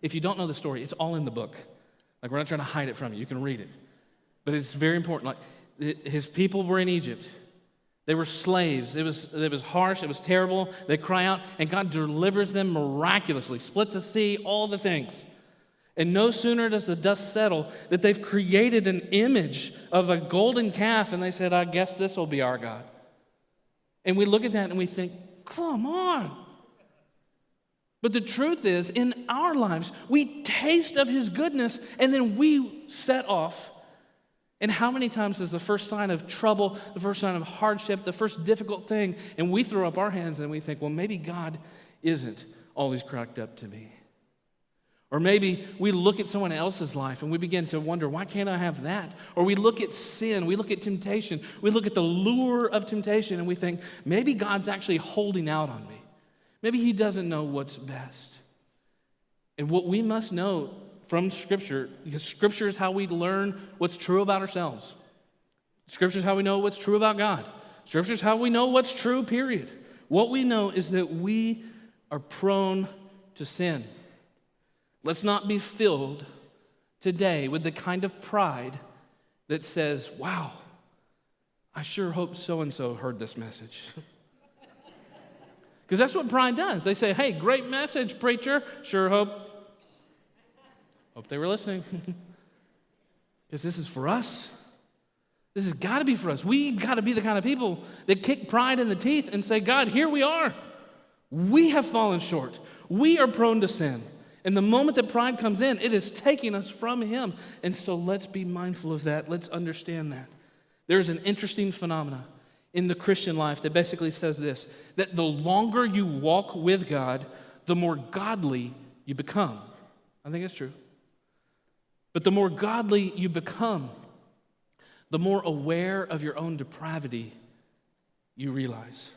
If you don't know the story, it's all in the book. Like, we're not trying to hide it from you. You can read it. But it's very important. Like, his people were in Egypt. They were slaves. It was harsh. It was terrible. They cry out, and God delivers them miraculously, splits the sea, all the things. And no sooner does the dust settle that they've created an image of a golden calf, and they said, I guess this will be our God. And we look at that and we think, come on. But the truth is, in our lives, we taste of his goodness, and then we set off. And how many times is the first sign of trouble, the first sign of hardship, the first difficult thing, and we throw up our hands and we think, well, maybe God isn't all he's cracked up to be. Or maybe we look at someone else's life and we begin to wonder, why can't I have that? Or we look at sin, we look at temptation, we look at the lure of temptation and we think, maybe God's actually holding out on me. Maybe he doesn't know what's best. And what we must know from Scripture, because Scripture is how we learn what's true about ourselves. Scripture is how we know what's true about God. Scripture is how we know what's true, period. What we know is that we are prone to sin. Let's not be filled today with the kind of pride that says, wow, I sure hope so-and-so heard this message. Because that's what pride does. They say, hey, great message, preacher. Sure hope they were listening. Because this is for us. This has got to be for us. We've got to be the kind of people that kick pride in the teeth and say, God, here we are. We have fallen short. We are prone to sin. And the moment that pride comes in, it is taking us from him. And so let's be mindful of that. Let's understand that. There's an interesting phenomena in the Christian life that basically says this, that the longer you walk with God, the more godly you become. I think it's true. But the more godly you become, the more aware of your own depravity you realize.